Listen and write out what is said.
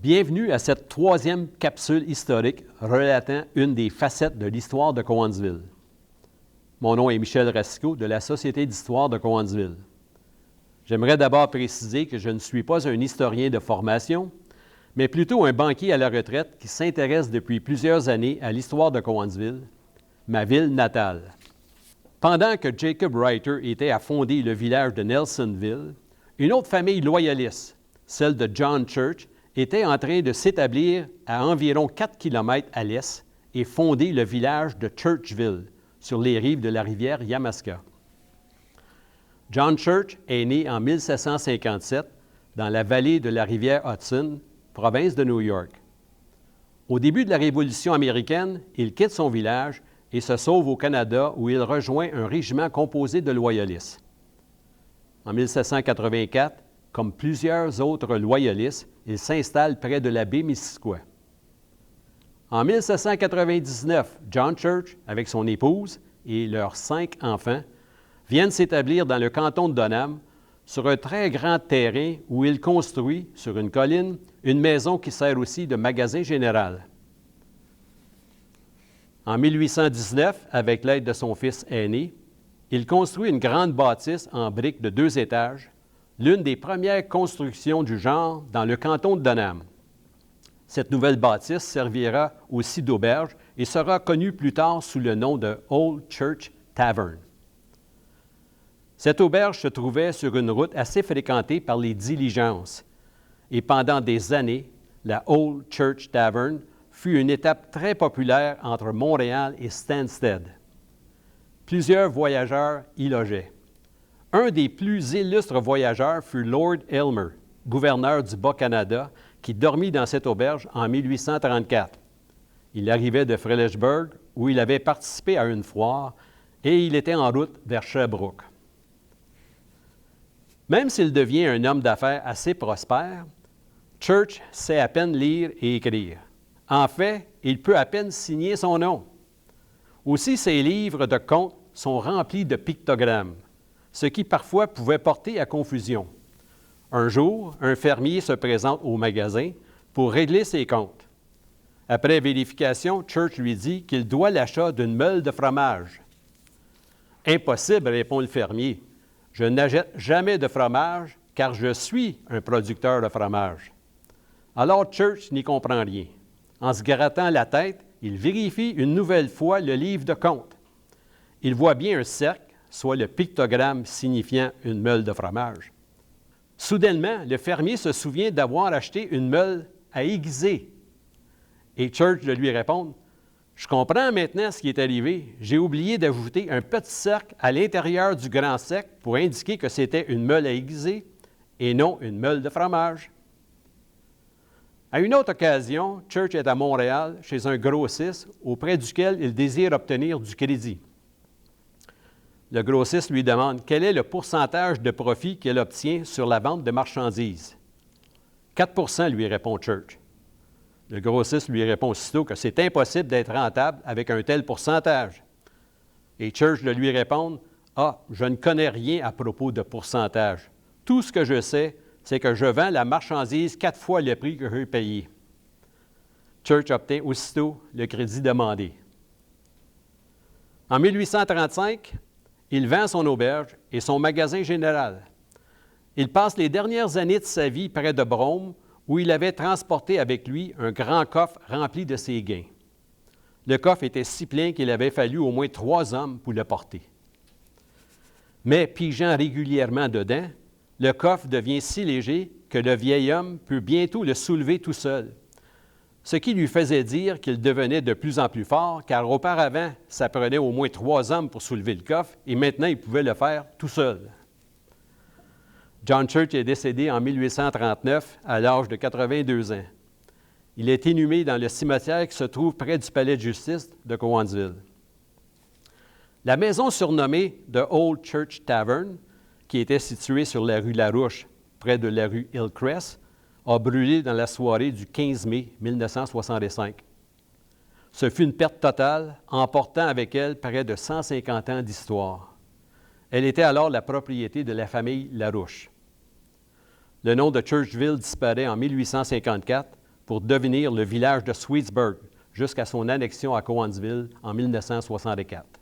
Bienvenue à cette troisième capsule historique relatant une des facettes de l'histoire de Cowansville. Mon nom est Michel Racicot de la Société d'histoire de Cowansville. J'aimerais d'abord préciser que je ne suis pas un historien de formation, mais plutôt un banquier à la retraite qui s'intéresse depuis plusieurs années à l'histoire de Cowansville, ma ville natale. Pendant que Jacob Reiter était à fonder le village de Nelsonville, une autre famille loyaliste, celle de John Church, était en train de s'établir à environ 4 km à l'est et fonder le village de Churchville, sur les rives de la rivière Yamaska. John Church est né en 1757 dans la vallée de la rivière Hudson, province de New York. Au début de la Révolution américaine, il quitte son village et se sauve au Canada où il rejoint un régiment composé de loyalistes. En 1784, comme plusieurs autres loyalistes, il s'installe près de la baie Missisquoi. En 1799, John Church, avec son épouse et leurs 5 enfants, viennent s'établir dans le canton de Donham, sur un très grand terrain où il construit, sur une colline, une maison qui sert aussi de magasin général. En 1819, avec l'aide de son fils aîné, il construit une grande bâtisse en briques de 2 étages, l'une des premières constructions du genre dans le canton de Donham. Cette nouvelle bâtisse servira aussi d'auberge et sera connue plus tard sous le nom de Old Church Tavern. Cette auberge se trouvait sur une route assez fréquentée par les diligences et pendant des années, la Old Church Tavern fut une étape très populaire entre Montréal et Stansted. Plusieurs voyageurs y logeaient. Un des plus illustres voyageurs fut Lord Aylmer, gouverneur du Bas-Canada, qui dormit dans cette auberge en 1834. Il arrivait de Frelighsburg, où il avait participé à une foire, et il était en route vers Sherbrooke. Même s'il devient un homme d'affaires assez prospère, Church sait à peine lire et écrire. En fait, il peut à peine signer son nom. Aussi, ses livres de contes sont remplis de pictogrammes, ce qui parfois pouvait porter à confusion. Un jour, un fermier se présente au magasin pour régler ses comptes. Après vérification, Church lui dit qu'il doit l'achat d'une meule de fromage. « Impossible, répond le fermier. Je n'achète jamais de fromage car je suis un producteur de fromage. » Alors Church n'y comprend rien. En se grattant la tête, il vérifie une nouvelle fois le livre de comptes. Il voit bien un cercle, soit le pictogramme signifiant une meule de fromage. Soudainement, le fermier se souvient d'avoir acheté une meule à aiguiser. Et Church de lui répondre « Je comprends maintenant ce qui est arrivé. J'ai oublié d'ajouter un petit cercle à l'intérieur du grand cercle pour indiquer que c'était une meule à aiguiser et non une meule de fromage. » À une autre occasion, Church est à Montréal, chez un grossiste, auprès duquel il désire obtenir du crédit. Le grossiste lui demande quel est le pourcentage de profit qu'elle obtient sur la vente de marchandises. 4 lui répond Church. Le grossiste lui répond aussitôt que c'est impossible d'être rentable avec un tel pourcentage. Et Church de lui répond « Ah, je ne connais rien à propos de pourcentage. Tout ce que je sais, c'est que je vends la marchandise 4 fois le prix que j'ai payé. » Church obtient aussitôt le crédit demandé. En 1835, il vend son auberge et son magasin général. Il passe les dernières années de sa vie près de Brome, où il avait transporté avec lui un grand coffre rempli de ses gains. Le coffre était si plein qu'il avait fallu au moins 3 hommes pour le porter. Mais pigeant régulièrement dedans, le coffre devient si léger que le vieil homme peut bientôt le soulever tout seul, ce qui lui faisait dire qu'il devenait de plus en plus fort, car auparavant, ça prenait au moins 3 hommes pour soulever le coffre, et maintenant, il pouvait le faire tout seul. John Church est décédé en 1839 à l'âge de 82 ans. Il est inhumé dans le cimetière qui se trouve près du palais de justice de Cowansville. La maison surnommée The Old Church Tavern, qui était située sur la rue Larouche, près de la rue Hillcrest, a brûlé dans la soirée du 15 mai 1965. Ce fut une perte totale, emportant avec elle près de 150 ans d'histoire. Elle était alors la propriété de la famille Larouche. Le nom de Churchville disparaît en 1854 pour devenir le village de Sweetsburg jusqu'à son annexion à Cowansville en 1964.